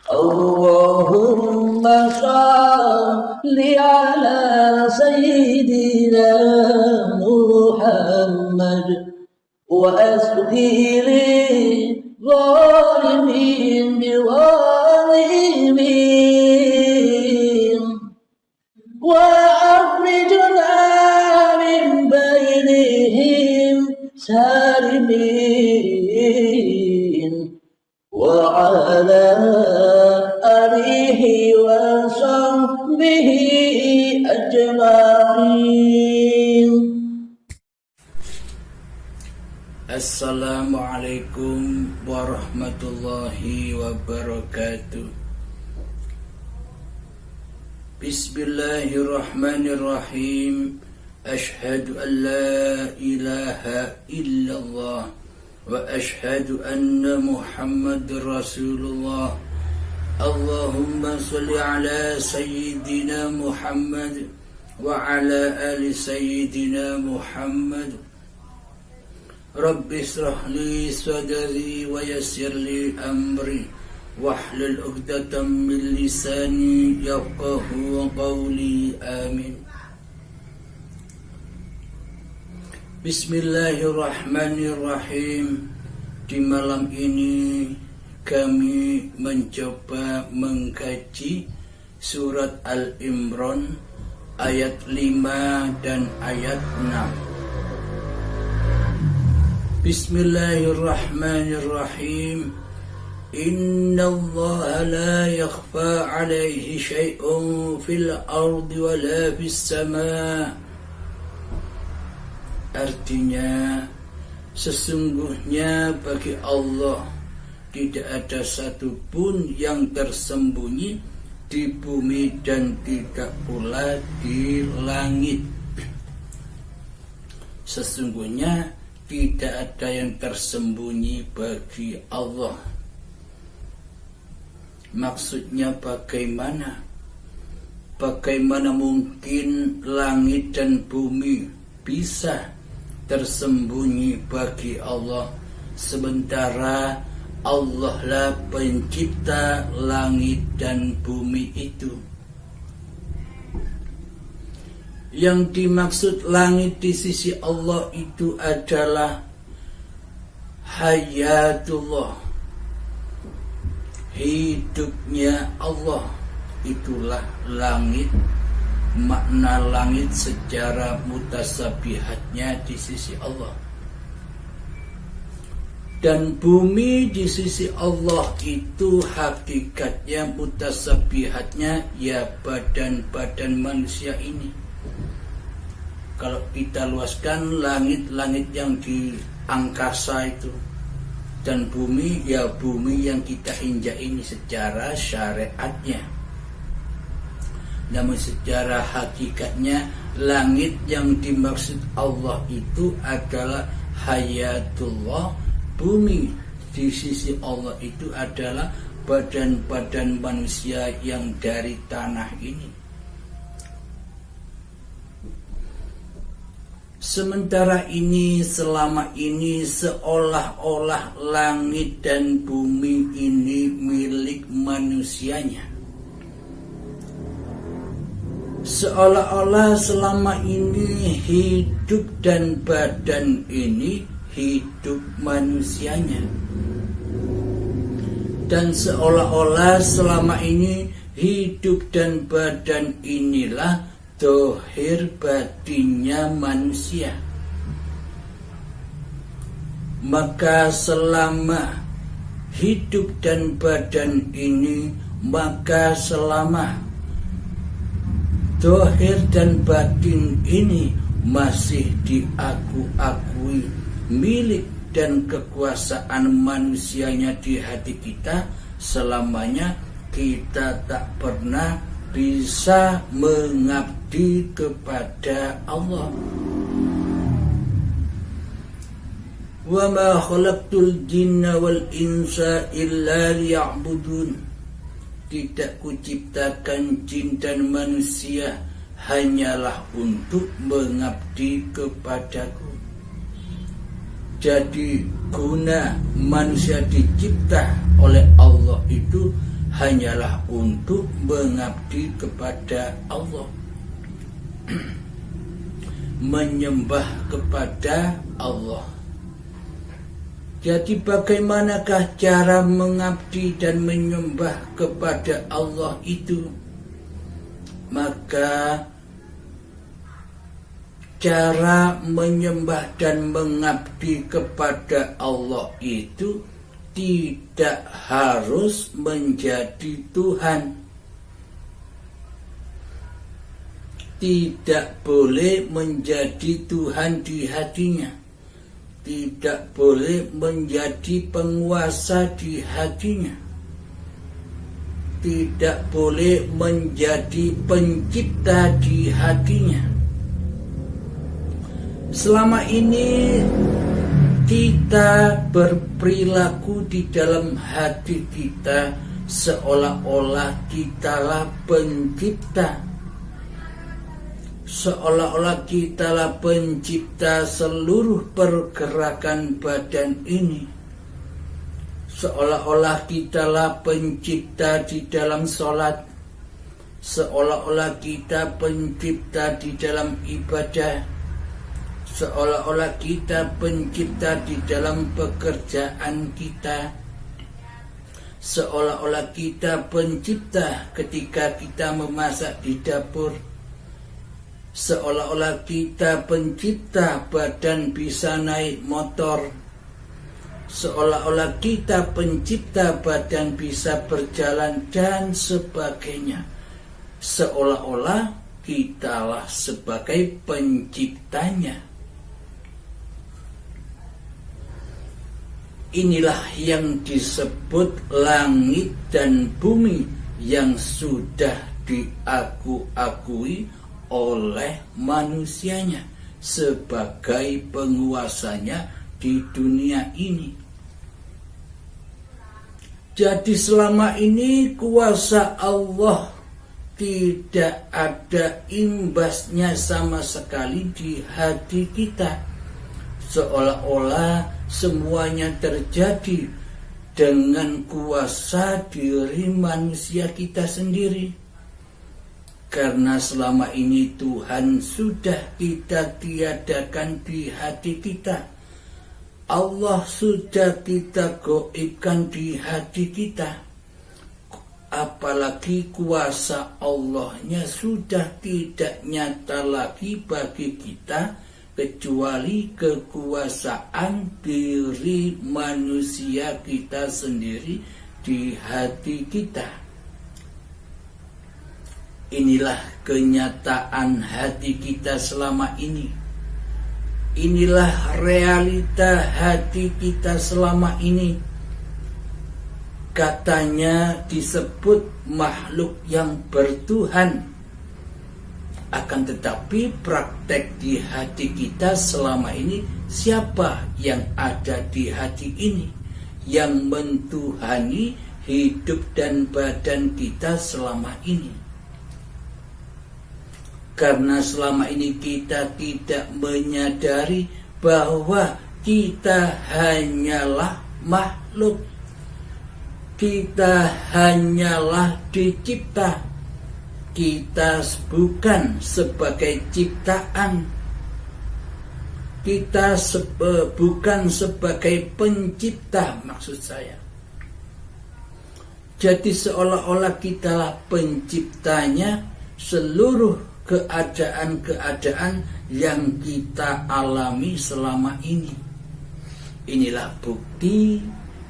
اللهم صل على سيدنا محمد وأسقي للظالمين بظالمين وأخرجنا من بينهم سالمين وعلى آله وصحبه أجمعين. Assalamualaikum warahmatullahi wabarakatuh. Bismillahirrahmanirrahim. Ashhadu an la ilaha illallah wa ashhadu anna Muhammadur Rasulullah. Allahumma salli ala sayyidina Muhammad wa ala ali sayyidina Muhammad. Rabbi israh li sadri wa yassir li amri wahlul 'uqdatam min lisani yafqahu qawli. Amin. Bismillahirrahmanirrahim. Di malam ini kami mencoba mengkaji surat Al-Imran ayat 5 dan ayat 6. Bismillahirrahmanirrahim. Inna Allah la yakhfa alaihi syai'un fil ardi wa la fis sama'. Artinya, sesungguhnya bagi Allah tidak ada satupun yang tersembunyi di bumi dan tidak pula di langit. Sesungguhnya tidak ada yang tersembunyi bagi Allah. Maksudnya bagaimana? Bagaimana mungkin langit dan bumi bisa tersembunyi bagi Allah, sementara Allah lah pencipta langit dan bumi itu. Yang dimaksud langit di sisi Allah itu adalah hayatullah, hidupnya Allah. Itulah langit. Makna langit secara mutasabihatnya di sisi Allah. Dan bumi di sisi Allah itu hakikatnya mutasabihatnya ya badan-badan manusia ini. Kalau kita luaskan, langit-langit yang di angkasa itu, dan bumi ya bumi yang kita injak ini secara syariatnya. Namun secara hakikatnya langit yang dimaksud Allah itu adalah hayatullah. Bumi di sisi Allah itu adalah badan-badan manusia yang dari tanah ini. Sementara ini, selama ini seolah-olah langit dan bumi ini milik manusianya. Seolah-olah selama ini hidup dan badan ini hidup manusianya. Dan seolah-olah selama ini hidup dan badan inilah dohir batinnya manusia. Maka selama hidup dan badan ini, maka selama dohir dan batin ini masih diakui milik dan kekuasaan manusianya di hati kita, selamanya kita tak pernah bisa mengabdi kepada Allah. Wa ma khalaqtul jinna wal insa illa liya'budun. Tidak kuciptakan jin dan manusia hanyalah untuk mengabdi kepadaku. Jadi guna manusia dicipta oleh Allah itu hanyalah untuk mengabdi kepada Allah, menyembah kepada Allah. Jadi bagaimanakah cara mengabdi dan menyembah kepada Allah itu? Maka cara menyembah dan mengabdi kepada Allah itu tidak harus menjadi Tuhan. Tidak boleh menjadi Tuhan di hatinya. Tidak boleh menjadi penguasa di hatinya. Tidak boleh menjadi pencipta di hatinya. Selama ini kita berperilaku di dalam hati kita seolah-olah kitalah pencipta, seolah-olah kitalah pencipta seluruh pergerakan badan ini, seolah-olah kitalah pencipta di dalam sholat, seolah-olah kita pencipta di dalam ibadah, seolah-olah kita pencipta di dalam pekerjaan kita, seolah-olah kita pencipta ketika kita memasak di dapur, seolah-olah kita pencipta badan bisa naik motor, seolah-olah kita pencipta badan bisa berjalan dan sebagainya, seolah-olah kitalah sebagai penciptanya. Inilah yang disebut langit dan bumi yang sudah diakui oleh manusianya sebagai penguasanya di dunia ini. Jadi selama ini kuasa Allah tidak ada imbasnya sama sekali di hati kita. Seolah-olah semuanya terjadi dengan kuasa diri manusia kita sendiri. Karena selama ini Tuhan sudah kita tiadakan di hati kita. Allah sudah kita gaibkan di hati kita. Apalagi kuasa Allahnya sudah tidak nyata lagi bagi kita, kecuali kekuasaan diri manusia kita sendiri di hati kita. Inilah kenyataan hati kita selama ini. Inilah realita hati kita selama ini. Katanya disebut makhluk yang bertuhan. Akan tetapi praktek di hati kita selama ini, siapa yang ada di hati ini yang mentuhani hidup dan badan kita selama ini? Karena selama ini kita tidak menyadari bahwa kita hanyalah makhluk, kita hanyalah dicipta. Kita bukan sebagai ciptaan. Kita bukan sebagai pencipta, maksud saya. Jadi seolah-olah kitalah penciptanya seluruh keadaan-keadaan yang kita alami selama ini. Inilah bukti,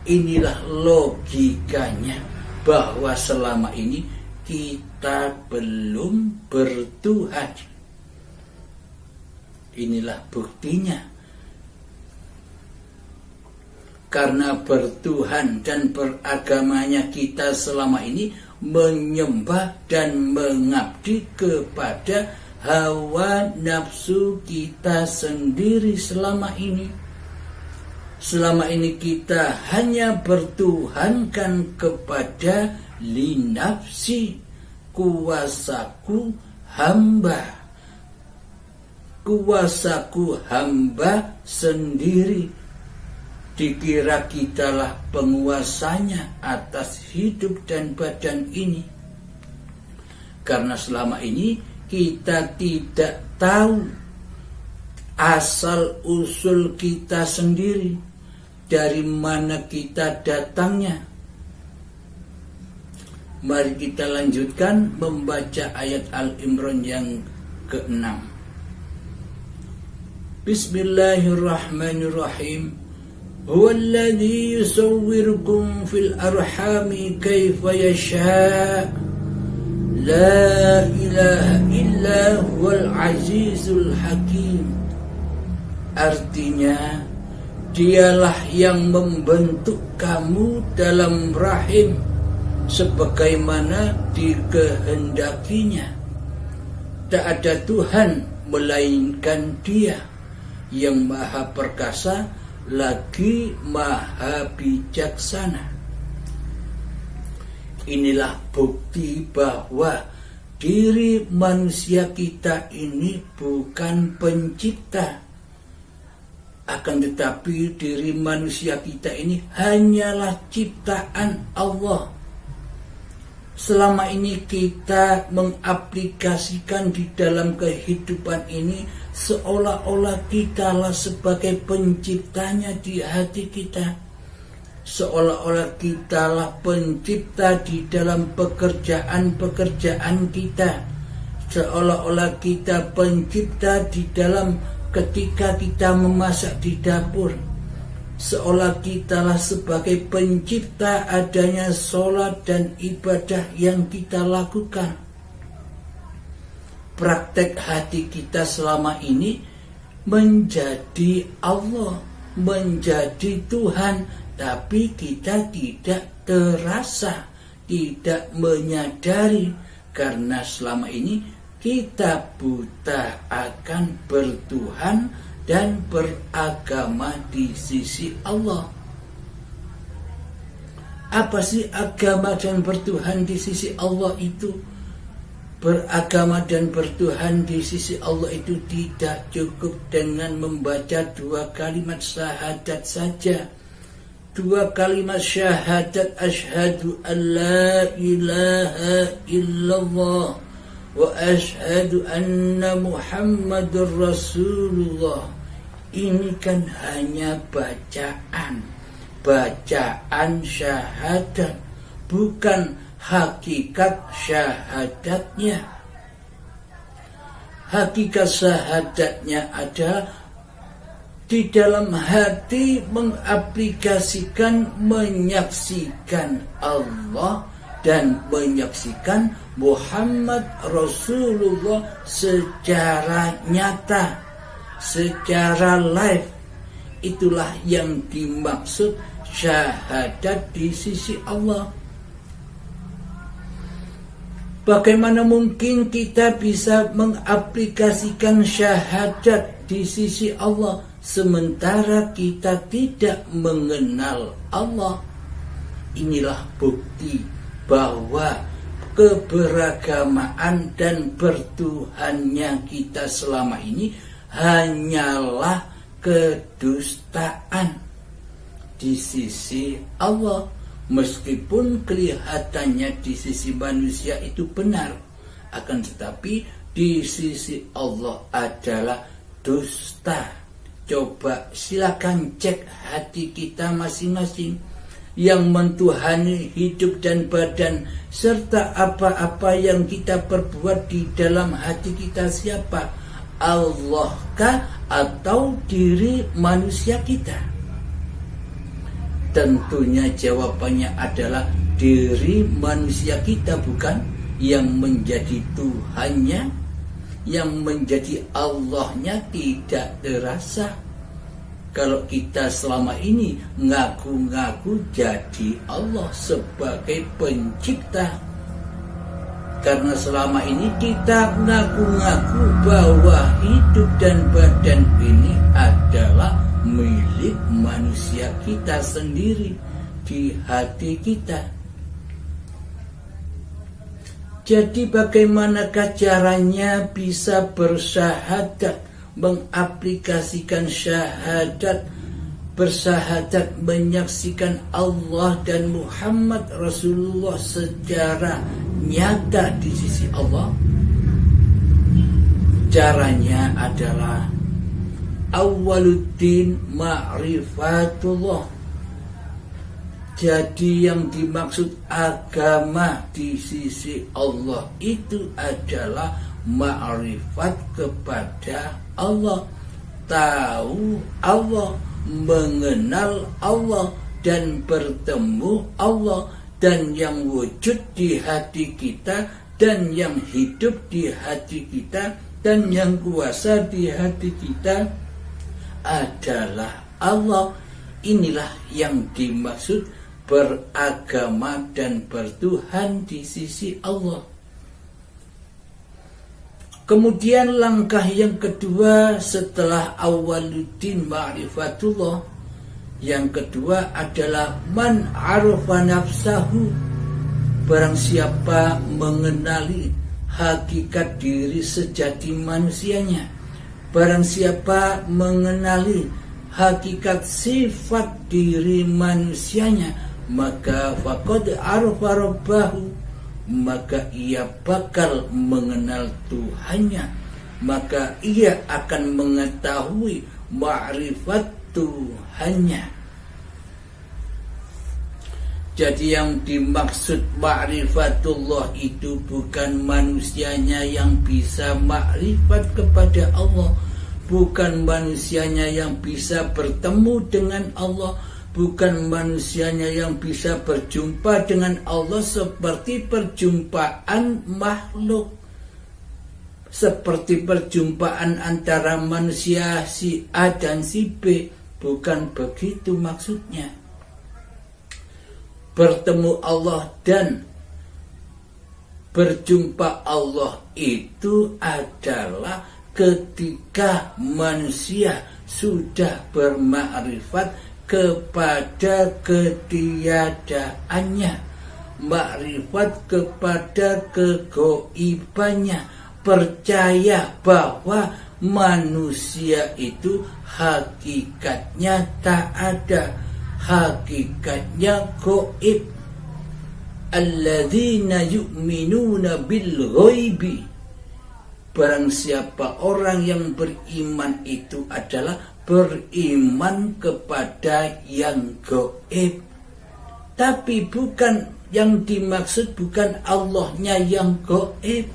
inilah logikanya bahwa selama ini kita belum bertuhan. Inilah buktinya. Karena bertuhan dan beragamanya kita selama ini menyembah dan mengabdi kepada hawa nafsu kita sendiri selama ini. Selama ini kita hanya bertuhankan kepada linafsi, kuasaku hamba, kuasaku hamba sendiri. dikira kitalah penguasanya atas hidup dan badan ini. Karena selama ini kita tidak tahu asal usul kita sendiri, dari mana kita datangnya. Mari kita lanjutkan membaca ayat Al-Imran yang ke-6. Bismillahirrahmanirrahim. Huwallazi yusawwirukum fil arhami kaifa yasha. La ilaha illa huwal azizul hakim. Artinya, dialah yang membentuk kamu dalam rahim sebagaimana dikehendakinya. Tak ada Tuhan melainkan Dia yang maha perkasa lagi maha bijaksana. Inilah bukti bahwa diri manusia kita ini bukan pencipta, akan tetapi diri manusia kita ini hanyalah ciptaan Allah. Selama ini kita mengaplikasikan di dalam kehidupan ini seolah-olah kitalah sebagai penciptanya di hati kita. Seolah-olah kitalah pencipta di dalam pekerjaan-pekerjaan kita. Seolah-olah kita pencipta di dalam ketika kita memasak di dapur. Seolah kitalah sebagai pencipta adanya sholat dan ibadah yang kita lakukan. Praktek hati kita selama ini menjadi Allah, menjadi Tuhan, tapi kita tidak terasa, tidak menyadari, karena selama ini kita buta akan bertuhan dan beragama di sisi Allah. Apa sih agama dan bertuhan di sisi Allah itu? Beragama dan bertuhan di sisi Allah itu tidak cukup dengan membaca 2 kalimat syahadat saja. 2 kalimat syahadat, asyhadu an la ilaha illallah wa asyhadu anna Muhammadur Rasulullah. Ini kan hanya bacaan syahadat, bukan hakikat syahadatnya. Hakikat syahadatnya adalah di dalam hati mengaplikasikan, menyaksikan Allah dan menyaksikan Muhammad Rasulullah secara nyata, secara live. Itulah yang dimaksud syahadat di sisi Allah. Bagaimana mungkin kita bisa mengaplikasikan syahadat di sisi Allah sementara kita tidak mengenal Allah? Inilah bukti bahwa keberagamaan dan bertuhannya kita selama ini hanyalah kedustaan di sisi Allah. Meskipun kelihatannya di sisi manusia itu benar, akan tetapi di sisi Allah adalah dusta. Coba silakan cek hati kita masing-masing. Yang mentuhani hidup dan badan serta apa-apa yang kita perbuat di dalam hati kita siapa? Allah kah atau diri manusia kita? Tentunya jawabannya adalah diri manusia kita, bukan? Yang menjadi Tuhannya, yang menjadi Allahnya tidak terasa. Kalau kita selama ini ngaku-ngaku jadi Allah sebagai pencipta, karena selama ini kita ngaku-ngaku bahwa hidup dan badan ini adalah milik manusia kita sendiri di hati kita. Jadi bagaimanakah caranya bisa bersyahadat, mengaplikasikan syahadat bersahadat menyaksikan Allah dan Muhammad Rasulullah secara nyata di sisi Allah? Caranya adalah awwaluddin ma'rifatullah. Jadi yang dimaksud agama di sisi Allah itu adalah ma'rifat kepada Allah, tahu Allah, mengenal Allah, dan bertemu Allah, dan yang wujud di hati kita, dan yang hidup di hati kita, dan yang kuasa di hati kita adalah Allah. Inilah yang dimaksud beragama dan bertuhan di sisi Allah. Kemudian langkah yang kedua setelah awwaluddin ma'rifatullah, yang kedua adalah man arafa nafsahu. Barang siapa mengenali hakikat diri sejati manusianya, barang siapa mengenali hakikat sifat diri manusianya, maka faqad arafa rabbahu, maka ia bakal mengenal Tuhannya, maka ia akan mengetahui ma'rifat Tuhannya. Jadi yang dimaksud ma'rifatullah itu bukan manusianya yang bisa ma'rifat kepada Allah, bukan manusianya yang bisa bertemu dengan Allah, bukan manusianya yang bisa berjumpa dengan Allah seperti perjumpaan makhluk, seperti perjumpaan antara manusia si A dan si B. Bukan begitu maksudnya. Bertemu Allah dan berjumpa Allah itu adalah ketika manusia sudah bermakrifat kepada ketiadaannya, makrifat kepada kegoibannya, percaya bahwa manusia itu hakikatnya tak ada, hakikatnya gaib. Alladzina yu'minuna bil ghaibi. Barang siapa orang yang beriman itu adalah beriman kepada yang gaib. Tapi bukan yang dimaksud bukan Allahnya yang gaib,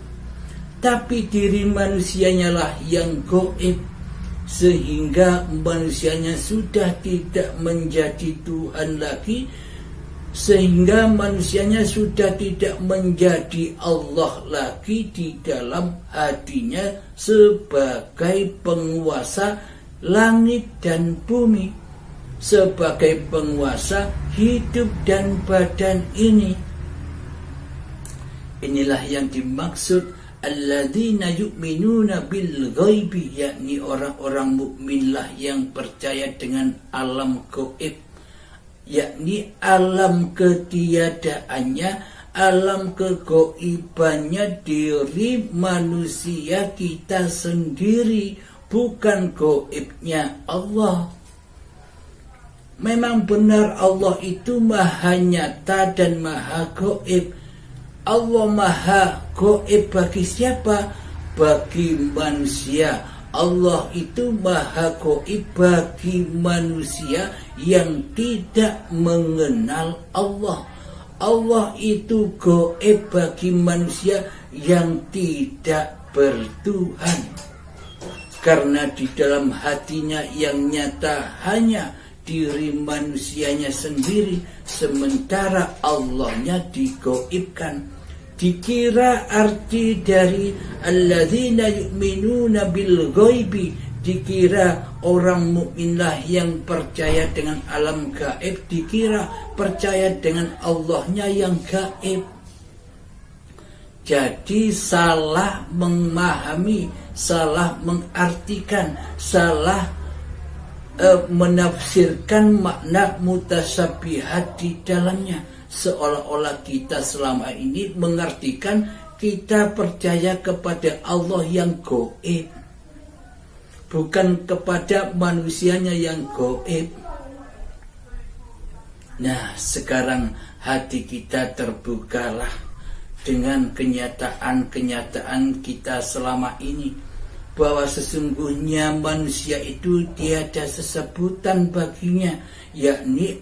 tapi diri manusianya lah yang gaib, sehingga manusianya sudah tidak menjadi Tuhan lagi, sehingga manusianya sudah tidak menjadi Allah lagi di dalam hatinya sebagai penguasa langit dan bumi, sebagai penguasa hidup dan badan ini. Inilah yang dimaksud alladzina yu'minuna bil ghaibi, yakni orang-orang mukminlah yang percaya dengan alam gaib, yakni alam ketiadaannya, alam kegoibannya diri manusia kita sendiri, bukan gaibnya Allah. Memang benar Allah itu maha nyata dan maha gaib. Allah maha gaib bagi siapa? Bagi manusia. Allah itu maha gaib bagi manusia yang tidak mengenal Allah. Allah itu gaib bagi manusia yang tidak bertuhan. Karena di dalam hatinya yang nyata hanya diri manusianya sendiri, sementara Allahnya digaibkan. Dikira arti dari alladzina yu'minuna bil ghaibi, dikira orang mukminlah yang percaya dengan alam gaib, dikira percaya dengan Allahnya yang gaib. Jadi salah memahami, salah mengartikan, salah menafsirkan makna mutasyabihat di dalamnya. Seolah-olah kita selama ini mengartikan kita percaya kepada Allah yang gaib, bukan kepada manusianya yang gaib. Nah, sekarang hati kita terbukalah dengan kenyataan-kenyataan kita selama ini, bahwa sesungguhnya manusia itu tiada sesebutan baginya, yakni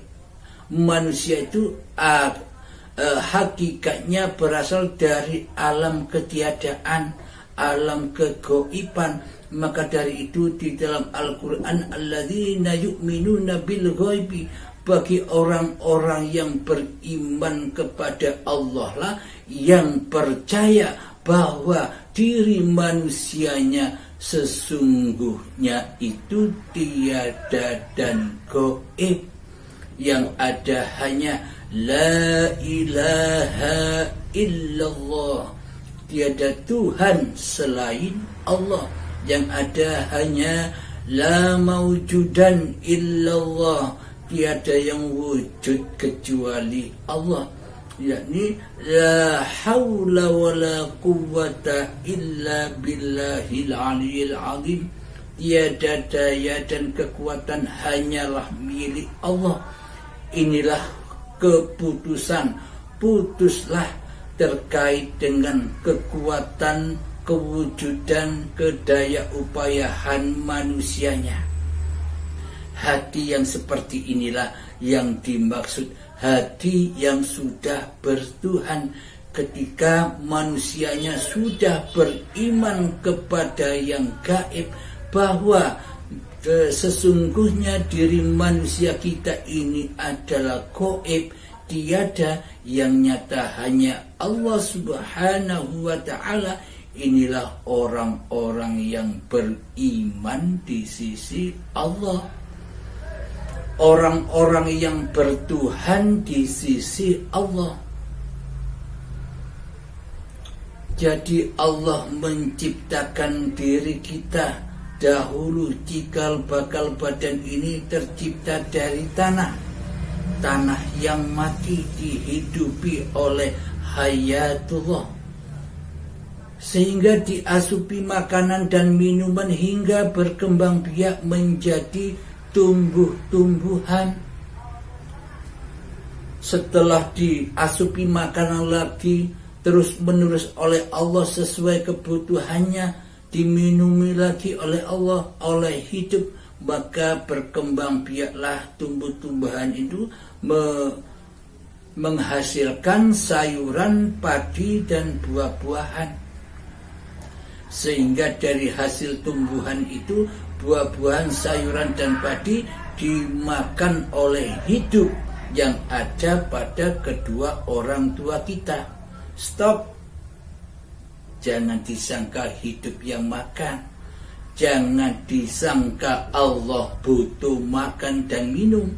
manusia itu hakikatnya berasal dari alam ketiadaan, alam kegoiban. Maka dari itu di dalam Al-Quran, alladzina yu'minuna bil ghaibi, bagi orang-orang yang beriman kepada Allah lah, yang percaya bahwa diri manusianya sesungguhnya itu tiada dan gaib, yang ada hanya la ilaha illallah, tiada Tuhan selain Allah, yang ada hanya la maujudan illallah, tiada yang wujud kecuali Allah, yakni la haula wala quwwata illa billahil aliyil azim, tiada daya dan kekuatan hanyalah milik Allah. Inilah keputusan, putuslah terkait dengan kekuatan, kewujudan, kedaya upayahan manusianya. Hati yang seperti inilah yang dimaksud hati yang sudah bertuhan, ketika manusianya sudah beriman kepada yang gaib, bahwa sesungguhnya diri manusia kita ini adalah gaib, tiada, yang nyata hanya Allah Subhanahu wa ta'ala. Inilah orang-orang yang beriman di sisi Allah, orang-orang yang bertuhan di sisi Allah. Jadi Allah menciptakan diri kita dahulu, cikal bakal badan ini tercipta dari tanah yang mati dihidupi oleh hayatullah, sehingga diasupi makanan dan minuman hingga berkembang biak menjadi tumbuh-tumbuhan. Setelah diasupi makanan lagi terus menerus oleh Allah sesuai kebutuhannya, diminumi lagi oleh Allah, oleh hidup, maka berkembang biaklah tumbuh-tumbuhan itu menghasilkan sayuran, padi dan buah-buahan. Sehingga dari hasil tumbuhan itu, buah-buahan, sayuran dan padi dimakan oleh hidup yang ada pada kedua orang tua kita. Stop. Jangan disangka hidup yang makan. Jangan disangka Allah butuh makan dan minum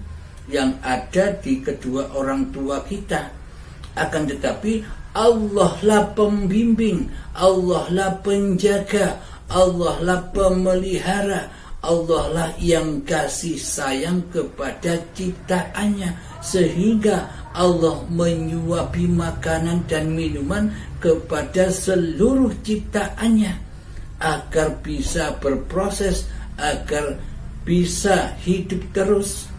yang ada di kedua orang tua kita. Akan tetapi Allah lah pembimbing, Allah lah penjaga, Allah lah pemelihara, Allah lah yang kasih sayang kepada ciptaannya, sehingga Allah menyuapi makanan dan minuman kepada seluruh ciptaannya agar bisa berproses, agar bisa hidup terus.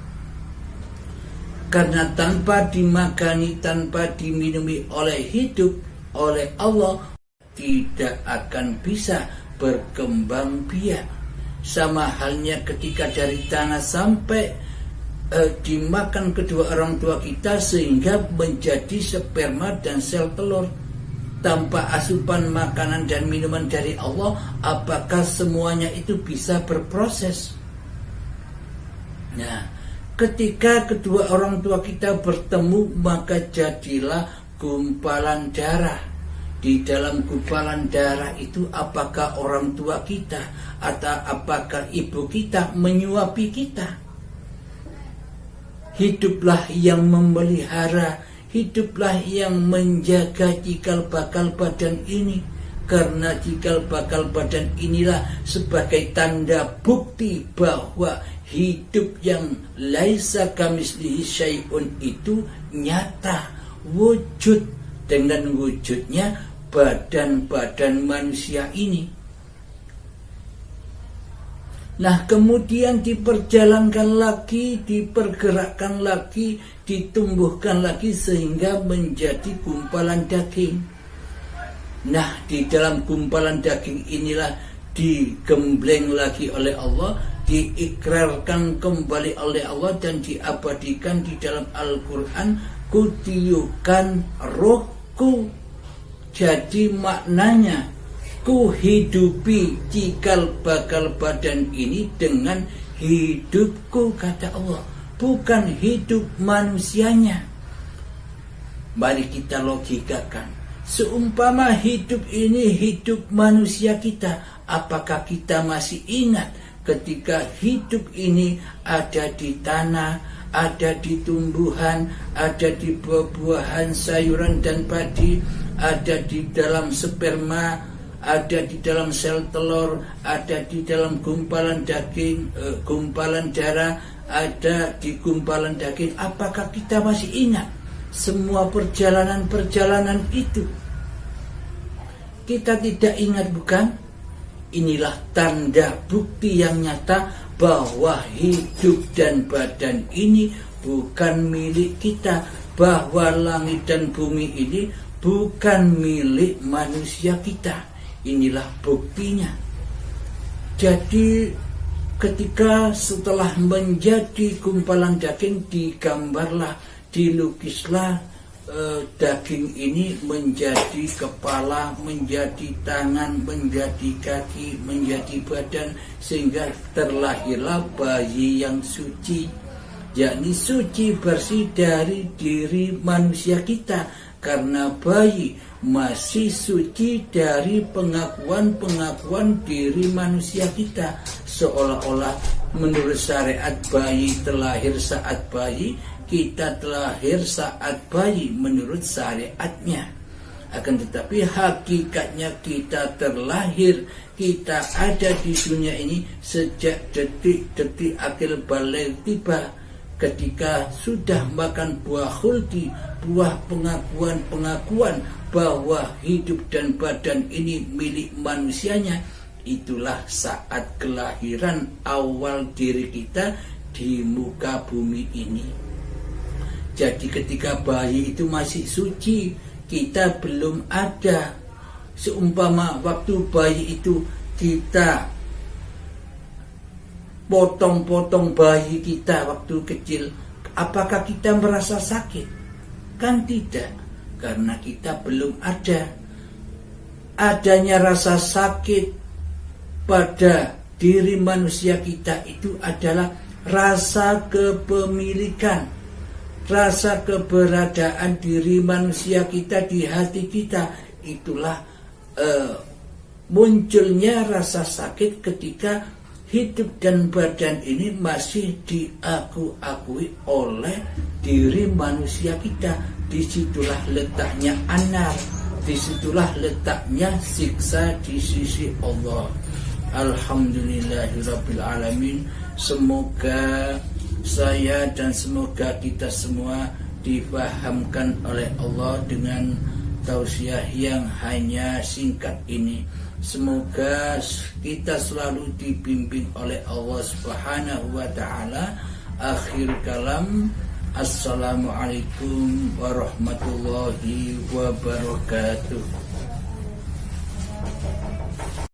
Karena tanpa dimakani, tanpa diminumi oleh hidup, oleh Allah, tidak akan bisa berkembang biak. Sama halnya ketika dari tanah sampai dimakan kedua orang tua kita sehingga menjadi sperma dan sel telur. Tanpa asupan makanan dan minuman dari Allah, apakah semuanya itu bisa berproses? Nah, ketika kedua orang tua kita bertemu, maka jadilah gumpalan darah. Di dalam gumpalan darah itu, apakah orang tua kita atau apakah ibu kita menyuapi kita? Hiduplah yang memelihara, hiduplah yang menjaga cikal bakal badan ini. Karena cikal bakal badan inilah sebagai tanda bukti bahwa hidup yang laisa kamislihi syai'un itu nyata, wujud. Dengan wujudnya badan-badan manusia ini, Nah, kemudian diperjalankan lagi, dipergerakkan lagi, ditumbuhkan lagi sehingga menjadi gumpalan daging. Nah, di dalam gumpalan daging inilah digembleng lagi oleh Allah, diikrarkan kembali oleh Allah dan diabadikan di dalam Al-Quran, kutiukan rohku. Jadi maknanya, ku hidupi cikal bakal badan ini dengan hidupku, kata Allah, bukan hidup manusianya. Mari kita logikakan, seumpama hidup ini hidup manusia kita, apakah kita masih ingat ketika hidup ini ada di tanah, ada di tumbuhan, ada di buah-buahan, sayuran dan padi, ada di dalam sperma, ada di dalam sel telur, ada di dalam gumpalan daging, gumpalan darah, ada di gumpalan daging. Apakah kita masih ingat semua perjalanan-perjalanan itu? Kita tidak ingat, bukan? Inilah tanda bukti yang nyata bahwa hidup dan badan ini bukan milik kita, bahwa langit dan bumi ini bukan milik manusia kita. Inilah buktinya. Jadi ketika setelah menjadi gumpalan daging, digambarlah, dilukislah daging ini menjadi kepala, menjadi tangan, menjadi kaki, menjadi badan, sehingga terlahirlah bayi yang suci, yakni suci bersih dari diri manusia kita, karena bayi masih suci dari pengakuan diri manusia kita, seolah-olah menurut syariat bayi terlahir saat bayi, kita terlahir saat bayi menurut syariatnya. Akan tetapi hakikatnya kita terlahir, kita ada di dunia ini sejak detik-detik akil balik tiba, ketika sudah makan buah khuldi, buah pengakuan bahwa hidup dan badan ini milik manusianya. Itulah saat kelahiran awal diri kita di muka bumi ini. Jadi ketika bayi itu masih suci, kita belum ada. Seumpama waktu bayi itu kita potong-potong bayi kita waktu kecil, apakah kita merasa sakit? Kan tidak, karena kita belum ada. Adanya rasa sakit pada diri manusia kita itu adalah rasa kepemilikan, rasa keberadaan diri manusia kita di hati kita. Itulah munculnya rasa sakit ketika hidup dan badan ini masih diakui oleh diri manusia kita. Disitulah letaknya anar, disitulah letaknya siksa di sisi Allah. Alhamdulillahirabbil alamin. Semoga saya dan semoga kita semua difahamkan oleh Allah dengan tausiah yang hanya singkat ini. Semoga kita selalu dibimbing oleh Allah Subhanahu wa ta'ala. Akhir kalam, assalamualaikum warahmatullahi wabarakatuh.